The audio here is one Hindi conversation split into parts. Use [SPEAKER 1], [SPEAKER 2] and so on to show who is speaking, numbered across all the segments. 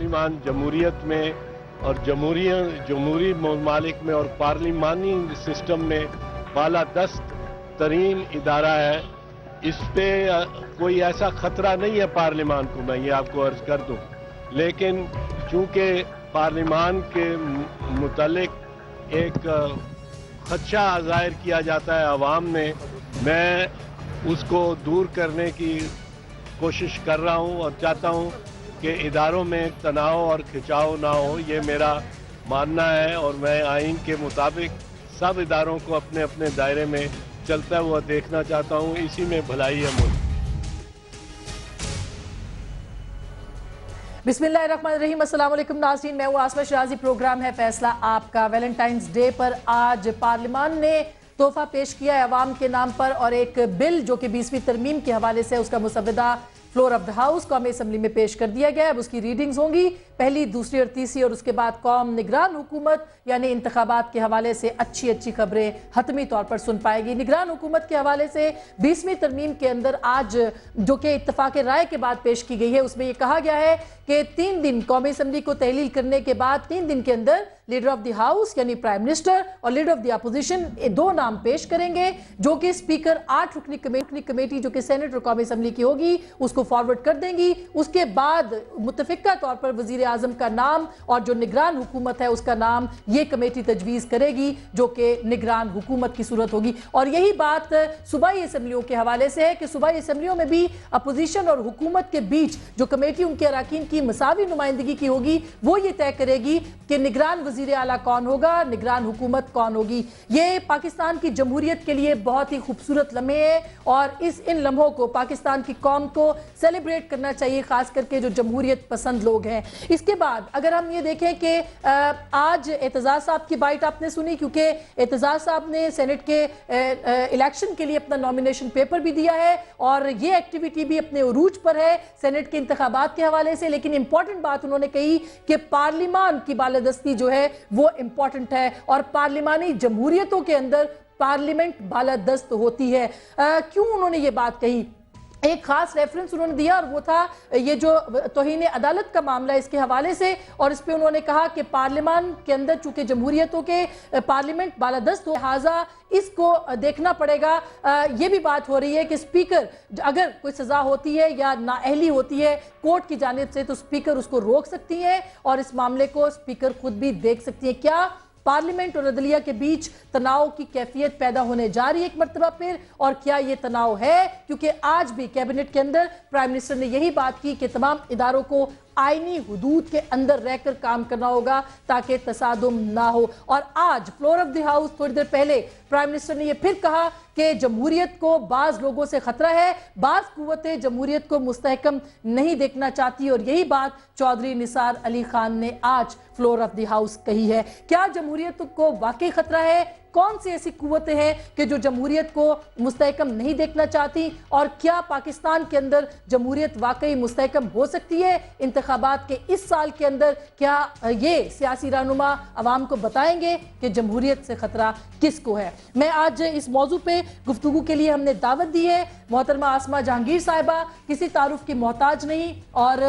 [SPEAKER 1] पार्लिमान जमहूरियत में और जमहूरी ममालिक में और पार्लिमानी सिस्टम में बालादस्त तरीन इदारा है। इस पे कोई ऐसा खतरा नहीं है पार्लिमान को, मैं ये आपको अर्ज कर दूं। लेकिन चूंकि पार्लिमान के मुतालिक एक खदशा जाहिर किया जाता है अवाम में, मैं उसको दूर करने की कोशिश कर रहा हूं और चाहता हूं कि इदारों में तनाव और खिंचाव ना हो, ये मेरा मानना है। और मैं आइन के मुताबिक सब इदारों को अपने अपने दायरे में चलता हुआ देखना चाहता हूं, इसी में भलाई है मुल्क।
[SPEAKER 2] बिस्मिल्लाहिर्रहमानिर्रहीम, अस्सलाम वालेकुम नाज़रीन, मैं हूँ आसमा शराजी। प्रोग्राम है फैसला आपका। वैलेंटाइंस डे पर आज पार्लिमान ने तोहफा पेश किया है अवाम के नाम पर, और एक बिल जो कि 20वीं तरमीम के हवाले से उसका मुसव्वदा फ्लोर ऑफ द हाउस कौम असम्बली में पेश कर दिया गया है। अब उसकी रीडिंग्स होंगी, पहली, दूसरी और तीसरी, और उसके बाद कौम निगरान हुकूमत यानी इंतखाबात के हवाले से अच्छी अच्छी खबरें हतमी तौर पर सुन पाएगी। निगरान हुकूमत के हवाले से 20वीं तरमीम के अंदर आज जो कि इत्तफाक राय के बाद पेश की गई है, उसमें यह कहा गया है कि 3 दिन कौमी असम्बली को तहलील करने के बाद 3 दिन के अंदर लीडर ऑफ द हाउस यानी प्राइम मिनिस्टर और लीडर ऑफ द अपोजिशन 2 नाम पेश करेंगे, जो कि स्पीकर 8 रुकनी कमेटी जो कि सेनेट और कौमी असम्बली की होगी उसको फॉरवर्ड कर देंगी। उसके बाद मुतफिका तौर पर वजीर आजम का नाम और जो निगरान हुकूमत है उसका नाम ये कमेटी तजवीज़ करेगी, जो कि निगरान हुकूमत की सूरत होगी। और यही बात सूबाई असम्बलियों के हवाले से है कि सूबाई असम्बलियों में भी अपोजिशन और हुकूमत के बीच जो कमेटी उनके अरकान की मसावी नुमाइंदगी की होगी वो ये तय करेगी कि निगरान वजीर आला कौन होगा, निगरान हुकूमत कौन होगी। ये पाकिस्तान की जमहूरियत के लिए बहुत ही खूबसूरत लम्हे हैं और इन लम्हों को पाकिस्तान की कौम को सेलिब्रेट करना चाहिए, खास करके जो जमहूरियत पसंद लोग हैं। इसके बाद अगर हम ये देखें कि आज एतजाज साहब की बाइट आपने सुनी, क्योंकि एतजाज साहब ने सेनेट के इलेक्शन के लिए अपना नॉमिनेशन पेपर भी दिया है और ये एक्टिविटी भी अपने उरूज पर है सेनेट के इंतखाबात के हवाले से। लेकिन इंपॉर्टेंट बात उन्होंने कही कि पार्लिमान की बालादस्ती जो है वो इंपॉर्टेंट है और पार्लिमानी जमहूरियतों के अंदर पार्लियामेंट बालादस्त होती है। क्यों उन्होंने ये बात कही? एक खास रेफरेंस उन्होंने दिया और वो था ये जो तौहीन अदालत का मामला है इसके हवाले से, और इस पे उन्होंने कहा कि पार्लियामान के अंदर चूंकि जमहूरियतों के पार्लियामेंट बालादस्त हो, लिहाजा इसको देखना पड़ेगा। ये भी बात हो रही है कि स्पीकर अगर कोई सजा होती है या नाअहली होती है कोर्ट की जानिब से तो स्पीकर उसको रोक सकती है और इस मामले को स्पीकर खुद भी देख सकती है। क्या पार्लियामेंट और अदलिया के बीच तनाव की कैफियत पैदा होने जा रही है एक मरतबा फिर, और क्या ये तनाव है? क्योंकि आज भी कैबिनेट के अंदर प्राइम मिनिस्टर ने यही बात की कि तमाम इदारों को आईनी हुदूद के अंदर रहकर काम करना होगा ताकि तसादुम ना हो। और आज फ्लोर ऑफ द हाउस थोड़ी देर पहले प्राइम मिनिस्टर ने यह फिर कहा कि जमहूरियत को बाज लोगों से खतरा है, बाज कुव्वतें जमहूरियत को मुस्तहकम नहीं देखना चाहती, और यही बात चौधरी निसार अली खान ने आज फ्लोर ऑफ द हाउस कही है। क्या जमहूरियत को वाकई खतरा है? कौन सी ऐसी कुव्वतें हैं कि जो जमहूरियत को मुस्तहकम नहीं देखना चाहती, और क्या पाकिस्तान के अंदर जमहूरियत वाकई मुस्तहकम हो सकती है इंतखाबात के इस साल के अंदर? क्या ये सियासी रहनुमा अवाम को बताएंगे कि जमहूरियत से खतरा किसको है? मैं आज इस मौजू पे गुफ्तगू के लिए हमने दावत दी है मोहतरमा आसमा जहांगीर साहिबा, किसी तारुफ की मोहताज नहीं, और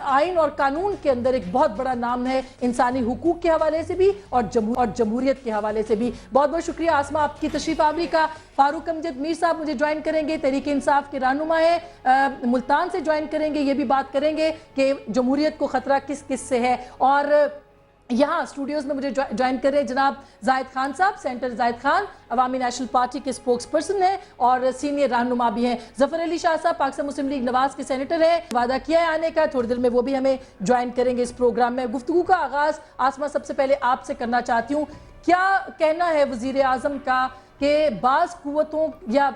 [SPEAKER 2] आइन और कानून के अंदर एक बहुत बड़ा नाम है इंसानी हुकूक के हवाले से भी और जमहूरियत के हवाले से भी। बहुत बहुत शुक्रिया आसमा आपकी तशरीफ आवरी का। फारूक अमजद मीर साहब मुझे ज्वाइन करेंगे, तहरीक इंसाफ के रहनुमा है, मुल्तान से ज्वाइन करेंगे। ये भी बात करेंगे कि जमहूरियत को खतरा किस किस से है। और यहाँ स्टूडियोज में मुझे ज्वाइन कर रहे हैं जनाब जाहिद खान साहब, सेंटर जाहिद खान अवामी नेशनल पार्टी के स्पोक्स पर्सन हैं और सीनियर रहनुमा भी हैं। जफर अली शाह साहब पाकिस्तान मुस्लिम लीग नवाज के सेनेटर हैं, वादा किया है आने का, थोड़ी देर में वो भी हमें ज्वाइन करेंगे इस प्रोग्राम में। गुफ्तगू का आगाज आसमा सबसे पहले आपसे करना चाहती हूँ, क्या कहना है वजीर आजम का कि बाज़ कुव्वतों या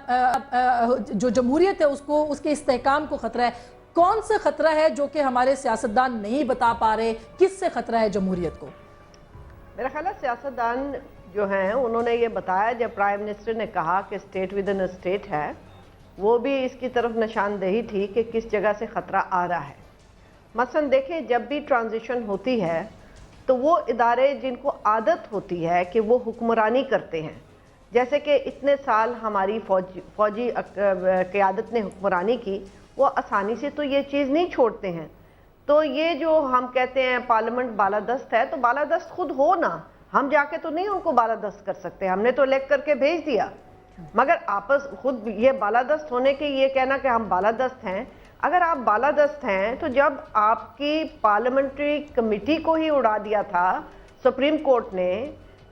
[SPEAKER 2] जो जमहूरियत है उसको, उसके इस्तेहकाम को खतरा है? कौन सा खतरा है जो कि हमारे सियासतदान नहीं बता पा रहे? किससे खतरा है जमहूरियत को?
[SPEAKER 3] मेरा ख्याल है सियासतदान जो हैं उन्होंने ये बताया, जब प्राइम मिनिस्टर ने कहा कि स्टेट विद इन स्टेट है, वो भी इसकी तरफ निशानदेही थी कि किस जगह से ख़तरा आ रहा है। मसलन देखें, जब भी ट्रांजिशन होती है तो वो इदारे जिनको आदत होती है कि वो हुक्मरानी करते हैं, जैसे कि इतने साल हमारी फौजी क़यादत ने हुक्मरानी की, वो आसानी से तो ये चीज़ नहीं छोड़ते हैं। तो ये जो हम कहते हैं पार्लियामेंट बालादस्त है, तो बालादस्त खुद हो ना, हम जाके तो नहीं उनको बालादस्त कर सकते, हमने तो इलेक्ट करके भेज दिया। मगर आपस खुद ये बालादस्त होने के ये कहना कि हम बालादस्त हैं, अगर आप बालादस्त हैं तो जब आपकी पार्लियामेंट्री कमेटी को ही उड़ा दिया था सुप्रीम कोर्ट ने,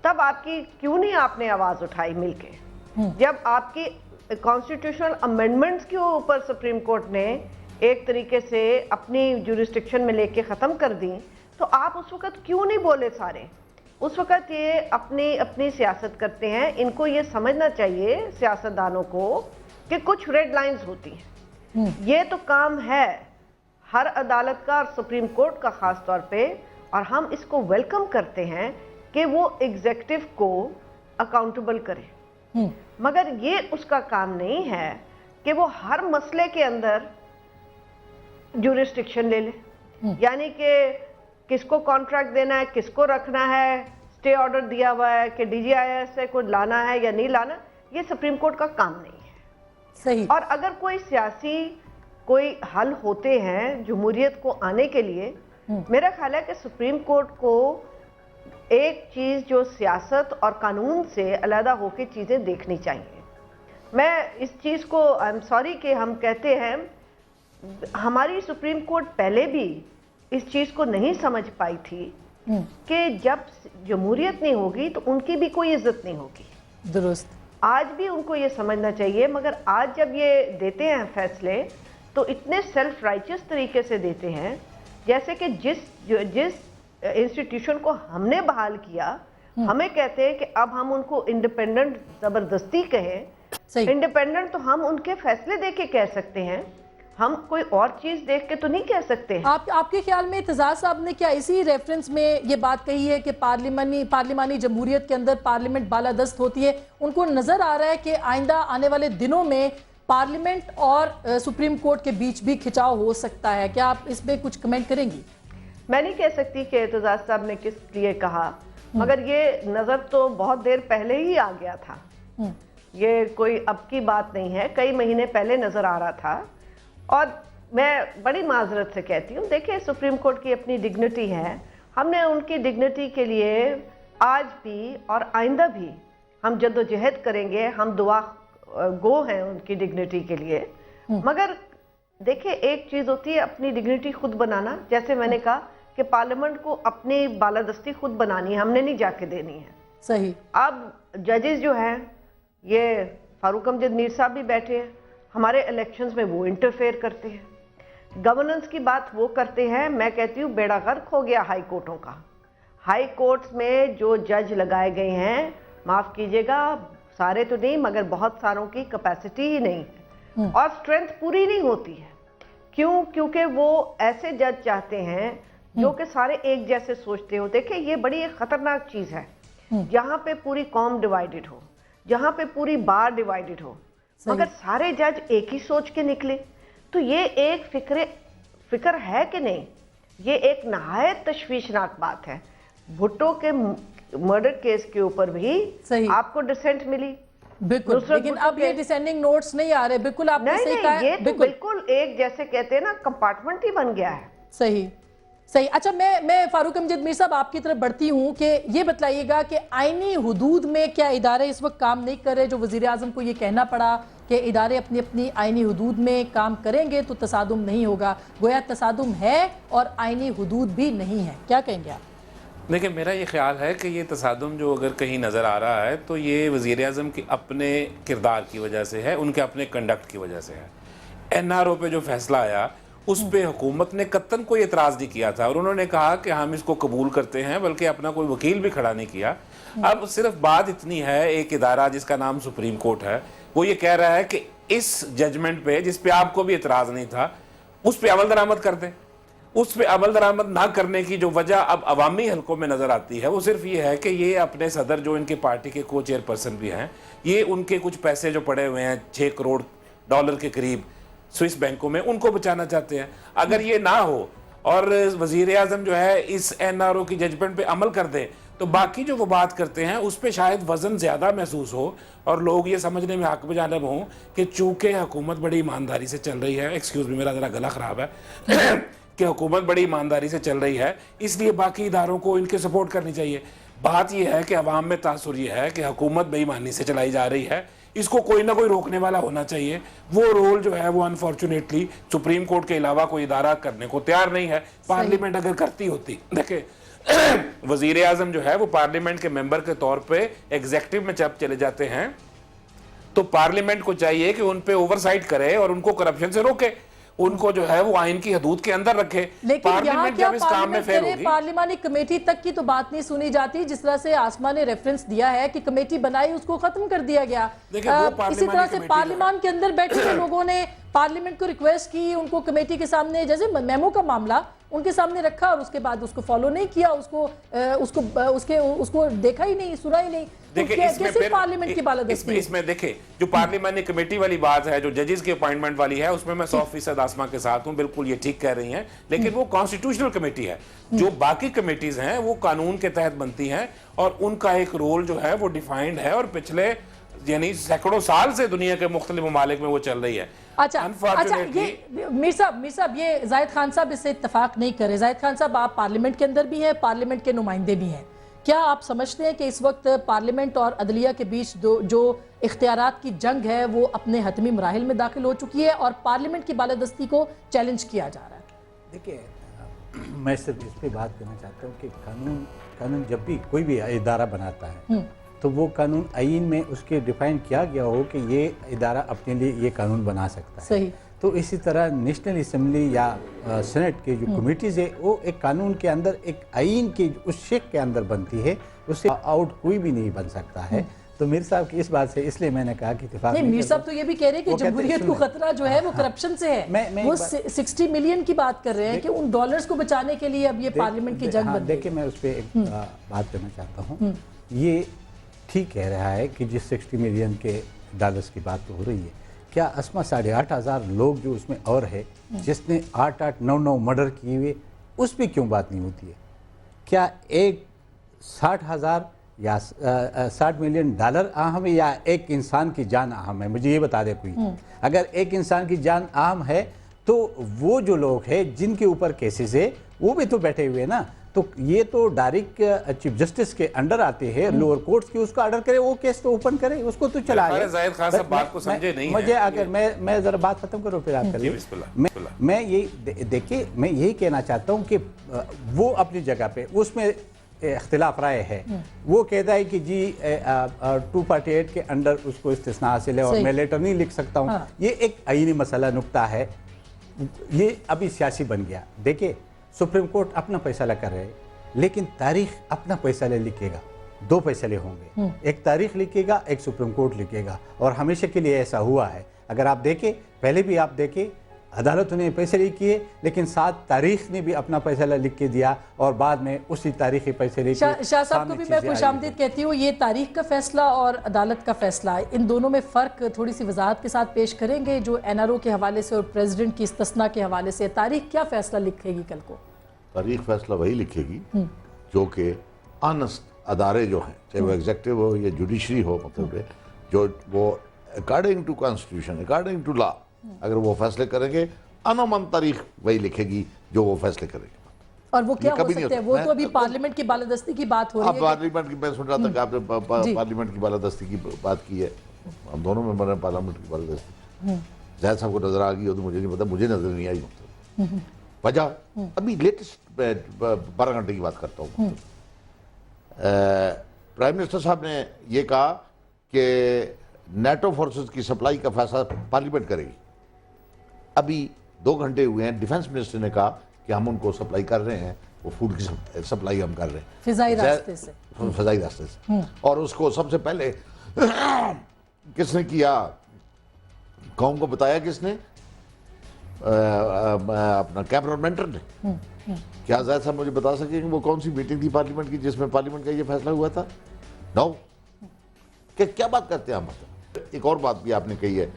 [SPEAKER 3] तब आपकी क्यों नहीं आपने आवाज उठाई मिलके? जब आपकी कॉन्स्टिट्यूशनल अमेंडमेंट्स के ऊपर सुप्रीम कोर्ट ने एक तरीके से अपनी जुरिस्डिक्शन में लेके ख़त्म कर दी, तो आप उस वक़्त क्यों नहीं बोले सारे? उस वक़्त ये अपनी अपनी सियासत करते हैं। इनको ये समझना चाहिए सियासतदानों को कि कुछ रेड लाइंस होती हैं। ये तो काम है हर अदालत का और सुप्रीम कोर्ट का ख़ास तौर पे, और हम इसको वेलकम करते हैं कि वो एग्जीक्यूटिव को अकाउंटेबल करे। मगर ये उसका काम नहीं है कि वो हर मसले के अंदर जुरिस्डिक्शन ले ले, यानी कि किसको कॉन्ट्रैक्ट देना है, किसको रखना है, स्टे ऑर्डर दिया हुआ है कि डीजीआईएस से कुछ लाना है या नहीं लाना, ये सुप्रीम कोर्ट का काम नहीं है।
[SPEAKER 2] सही।
[SPEAKER 3] और अगर कोई सियासी कोई हल होते हैं जमहूरियत को आने के लिए, मेरा ख्याल है कि सुप्रीम कोर्ट को एक चीज़ जो सियासत और कानून से अलहदा होकर चीज़ें देखनी चाहिए। मैं इस चीज़ को, आई एम सॉरी कि हम कहते हैं, हमारी सुप्रीम कोर्ट पहले भी इस चीज़ को नहीं समझ पाई थी कि जब जमहूरियत नहीं होगी तो उनकी भी कोई इज्जत नहीं होगी।
[SPEAKER 2] दुरुस्त।
[SPEAKER 3] आज भी उनको ये समझना चाहिए, मगर आज जब ये देते हैं फैसले तो इतने सेल्फ राइचियस तरीके से देते हैं, जैसे कि जिस इंस्टीट्यूशन को हमने बहाल किया, हमें कहते हैं कि अब हम उनको इंडिपेंडेंट ज़बरदस्ती कहें। इंडिपेंडेंट तो हम उनके फैसले देख के कह सकते हैं, हम कोई और चीज देख के तो नहीं कह सकते।
[SPEAKER 2] आपके ख्याल में इत्तेज़ाज़ साहब ने क्या इसी रेफरेंस में ये बात कही है कि पार्लिमानी जमहूरियत के अंदर पार्लियामेंट बालादस्त होती है? उनको नजर आ रहा है कि आइंदा आने वाले दिनों में पार्लियामेंट और सुप्रीम कोर्ट के बीच भी खिंचाव हो सकता है, क्या आप इस पे कुछ कमेंट करेंगी?
[SPEAKER 3] मैं नहीं कह सकती कि इत्तेज़ाज़ साहब ने किस लिए कहा, मगर ये नजर तो बहुत देर पहले ही आ गया था। ये कोई अब की बात नहीं है, कई महीने पहले नजर आ रहा था। और मैं बड़ी माजरत से कहती हूँ, देखिए सुप्रीम कोर्ट की अपनी डिग्निटी है, हमने उनकी डिग्निटी के लिए आज भी और आइंदा भी हम जद्दोजहद करेंगे, हम दुआ गो हैं उनकी डिग्निटी के लिए। मगर देखिए एक चीज़ होती है अपनी डिग्निटी खुद बनाना, जैसे मैंने कहा कि पार्लियामेंट को अपनी बालादस्ती खुद बनानी है, हमने नहीं जाके देनी है।
[SPEAKER 2] सही।
[SPEAKER 3] अब जजेस जो हैं, ये फारूक अमजद मीर साहब भी बैठे हैं, हमारे इलेक्शंस में वो इंटरफेयर करते हैं, गवर्नेंस की बात वो करते हैं। मैं कहती हूँ बेड़ा गर्क हो गया हाई कोर्टों का। हाई कोर्ट्स में जो जज लगाए गए हैं, माफ़ कीजिएगा सारे तो नहीं मगर बहुत सारों की कैपेसिटी ही नहीं है और स्ट्रेंथ पूरी नहीं होती है। क्यों? क्योंकि वो ऐसे जज चाहते हैं जो कि सारे एक जैसे सोचते हो। देखिए ये बड़ी एक ख़तरनाक चीज़ है, जहाँ पे पूरी कौम डिवाइडेड हो, जहाँ पे पूरी बार डिवाइडेड हो, मगर सारे जज एक ही सोच के निकले, तो ये एक फिक्र है कि नहीं? ये एक नहायत तशवीशनाक बात है। भुट्टो के मर्डर केस के ऊपर भी आपको डिसेंट मिली,
[SPEAKER 2] बिल्कुल, लेकिन अब ये डिसेंडिंग नोट्स नहीं आ रहे। बिल्कुल आपने सही कहा,
[SPEAKER 3] ये तो बिल्कुल एक जैसे कहते हैं ना कंपार्टमेंट ही बन गया है।
[SPEAKER 2] सही सही। अच्छा, मैं फारूक अमजद मीर साहब आपकी तरफ बढ़ती हूँ कि ये बताइएगा कि आईनी हुदूद में क्या इदारे इस वक्त काम नहीं कर रहे, जो वज़ीर आज़म को ये कहना पड़ा कि इदारे अपनी अपनी आईनी हुदूद में काम करेंगे तो तसादुम नहीं होगा, गोया तसादुम है और आईनी हुदूद भी नहीं है, क्या कहेंगे आप?
[SPEAKER 4] देखिए मेरा ये ख्याल है कि ये तसादुम जो अगर कहीं नज़र आ रहा है तो ये वज़ीर आज़म के अपने किरदार की वजह से है, उनके अपने कंडक्ट की वजह से है। NRO पे जो फैसला आया उस पर हुकूमत ने कत्तन कोई एतराज़ नहीं किया था और उन्होंने कहा कि हम इसको कबूल करते हैं, बल्कि अपना कोई वकील भी खड़ा नहीं किया। अब सिर्फ बात इतनी है, एक इदारा जिसका नाम सुप्रीम कोर्ट है वो ये कह रहा है कि इस जजमेंट पे जिस पे आपको भी एतराज़ नहीं था उस पर अमल दरामद कर दें। उस पर अमल दरामद ना करने की जो वजह अब अवामी हलकों में नज़र आती है वो सिर्फ ये है कि ये अपने सदर जो इनके पार्टी के को चेयरपर्सन भी हैं, ये उनके कुछ पैसे जो पड़े हुए हैं $6 करोड़ के करीब स्विस बैंकों में, उनको बचाना चाहते हैं। अगर ये ना हो और वज़ीर आज़म जो है इस NRO की जजमेंट पे अमल कर दे तो बाकी जो वो बात करते हैं उस पर शायद वज़न ज़्यादा महसूस हो और लोग ये समझने में हक़ बजानब हों कि चूँकि हुकूमत बड़ी ईमानदारी से चल रही है, एक्सक्यूज़ मी मेरा ज़रा गला ख़राब है कि हुकूमत बड़ी ईमानदारी से चल रही है, इसलिए बाकी इदारों को इनके सपोर्ट करनी चाहिए। बात यह है कि अवाम में तासुर यह है कि हुकूमत बेईमानी से चलाई जा रही है, इसको कोई ना कोई रोकने वाला होना चाहिए। वो रोल जो है वो अनफॉर्चुनेटली सुप्रीम कोर्ट के अलावा कोई इदारा करने को तैयार नहीं है। पार्लियामेंट अगर करती होती, देखे वजीर आजम जो है वो पार्लियामेंट के मेंबर के तौर पे एग्जेक्टिव में जब चले जाते हैं तो पार्लियामेंट को चाहिए कि उन पे ओवरसाइट करे और उनको करप्शन से रोके, उनको जो है वो आइन की हदूद के अंदर रखे।
[SPEAKER 2] लेकिन यहाँ क्या
[SPEAKER 4] जब इस काम में फेल होगी,
[SPEAKER 2] पार्लिमानी कमेटी तक की तो बात नहीं सुनी जाती। जिस तरह से आसमा ने रेफरेंस दिया है कि कमेटी बनाई, उसको खत्म कर दिया गया। इसी तरह से पार्लिमान के अंदर बैठे हुए लोगों ने पार्लियामेंट को रिक्वेस्ट की, उनको कमेटी के सामने जैसे मेमो का मामला उनके सामने रखा और उसके बाद उसको फॉलो नहीं किया, उसको देखा ही नहीं, सुना ही नहीं। कैसे पार्लियामेंट की बालादस्ती?
[SPEAKER 4] इसमें देखे जो पार्लियामानी कमेटी वाली बात है, जो जजेस की अपॉइंटमेंट वाली है, उसमें मैं 100% आसमा के साथ हूं, बिल्कुल ये ठीक कह रही हैं। लेकिन वो कॉन्स्टिट्यूशनल कमेटी है। जो बाकी कमेटीज हैं वो कानून के तहत बनती हैं और उनका एक रोल जो है वो डिफाइंड है और पिछले यानी सैकड़ों साल से दुनिया के मुख्तलिफ ममालिक में वो चल रही है।
[SPEAKER 2] अच्छा, ये मीर साहब, ये जाहिद खान साहब इससे इत्तेफाक नहीं करे। जाहिद खान साहब, आप पार्लियामेंट के अंदर भी हैं, पार्लियामेंट के नुमाइंदे भी हैं। क्या आप समझते हैं कि इस वक्त पार्लियामेंट और अदलिया के बीच जो इख्तियारात की जंग है वो अपने हतमी मराहिल में दाखिल हो चुकी है और पार्लियामेंट की बालादस्ती को चैलेंज किया जा रहा है?
[SPEAKER 5] देखिए, मैं सिर्फ इस पे बात करना चाहता हूँ कि कानून जब भी कोई भी इदारा बनाता है तो वो कानून आईन में उसके डिफाइन किया गया हो कि ये इदारा अपने लिए ये कानून बना सकता है।
[SPEAKER 2] सही।
[SPEAKER 5] तो इसी तरह नेशनल असम्बली या सेनेट के जो कमिटीज़ है वो एक कानून के अंदर एक आइन के उस शेक के अंदर बनती है, उससे आउट कोई भी नहीं बन सकता है। तो मीर साहब की इस बात से इसलिए मैंने कहा कि इत्तेफाक
[SPEAKER 2] नहीं, मीर साहब तो ये भी कह रहे हैं कि जमहूरियत को खतरा जो है वो करप्शन से है। वो 60 मिलियन की बात कर रहे हैं कि उन डॉलर्स को बचाने के लिए अब ये पार्लियामेंट की जंग बन।
[SPEAKER 5] देखिए, मैं उस पर एक बात करना चाहता हूँ। ये ठीक कह रहा है कि जिस 60 मिलियन के डॉलर्स की बात तो हो रही है, क्या असमा 8,500 लोग जो उसमें और है जिसने 8-8, 9-9 मर्डर किए हुए, उस पर क्यों बात नहीं होती है? क्या एक 60,000 या 60 मिलियन डॉलर अहम है या एक इंसान की जान अहम है? मुझे ये बता दे कोई। अगर एक इंसान की जान अहम है तो वो जो लोग हैं जिनके ऊपर केसेस है वो भी तो बैठे हुए हैं ना। तो ये तो डायरेक्ट चीफ जस्टिस के अंडर आते हैं, लोअर कोर्ट्स की, उसका ऑर्डर करे, वो केस तो ओपन करे, उसको तो चलाए।
[SPEAKER 4] जाहिद खान साहब बात को समझे नहीं
[SPEAKER 5] मुझे अगर मैं जरा बात खत्म करूँ फिर आप करिए। मैं ये देखिए, मैं यही कहना चाहता हूँ कि वो अपनी जगह पे उसमें इख्तिलाफ राय है। वो कहता है कि जी 248 के अंडर उसको इस्तिस्ना हासिल है और मैं लेटर नहीं लिख सकता हूँ। ये एक आईनी मसला नुक्ता है, ये अभी सियासी बन गया। देखिए, सुप्रीम कोर्ट अपना फैसला कर रहे हैं, लेकिन तारीख अपना फैसला लिखेगा। 2 फैसले होंगे, एक तारीख लिखेगा, एक सुप्रीम कोर्ट लिखेगा, और हमेशा के लिए ऐसा हुआ है। अगर आप देखें, पहले भी आप देखें, अदालतों ने फैसले किए, लेकिन साथ तारीख ने भी अपना फैसला लिख के दिया और बाद में उसी तारीखी फैसले
[SPEAKER 2] शाह साहब को भी मैं खुशामदीद कहती हूँ। ये तारीख का फैसला और अदालत का फैसला, इन दोनों में फ़र्क थोड़ी सी वजाहत के साथ पेश करेंगे, जो NRO के हवाले से और प्रेसिडेंट की इस्तिस्ना के हवाले से। तारीख क्या फैसला लिखेगी कल को?
[SPEAKER 6] तारीख फैसला वही लिखेगी जो कि ऑनेस्ट अदारे जो हैं, चाहे वो एग्जेक्टिव हो या जुडिशरी हो, मतलब जो वो according to constitution, according to law अगर वो फैसले करेंगे, अनमन तारीख वही लिखेगी जो वो फैसले करेंगे।
[SPEAKER 2] और वो क्या हो सकते हैं? वो तो अभी पार्लियामेंट की बालादस्ती की बात हो रही है।
[SPEAKER 6] पार्लियामेंट की मैं सुन रहा था कि आपने पार्लियामेंट की बालादस्ती की बात की है। हम दोनों में बने पार्लियामेंट की बालादस्ती। जाहिद साहब को नजर आ गई हो तो मुझे नहीं पता, मुझे नजर नहीं आई। मतलब वजह अभी लेटेस्ट 12 घंटे की बात करता हूँ। प्राइम मिनिस्टर साहब ने ये कहा कि नेटो फोर्सेस की सप्लाई का फैसला पार्लियामेंट करेगी। अभी 2 घंटे हुए हैं, डिफेंस मिनिस्टर ने कहा कि हम उनको सप्लाई कर रहे हैं, वो फूड की सप्लाई हम कर रहे हैं
[SPEAKER 2] फिजाई रास्ते से।
[SPEAKER 6] और उसको सबसे पहले किसने किया, कौम को बताया किसने? अपना कैमरन मेंटर ने। क्या जायद साहब मुझे बता सकेंगे वो कौन सी मीटिंग थी पार्लियामेंट की जिसमें पार्लियामेंट का ये फैसला हुआ था? नो। क्या बात करते हैं हम? एक और बात भी आपने कही है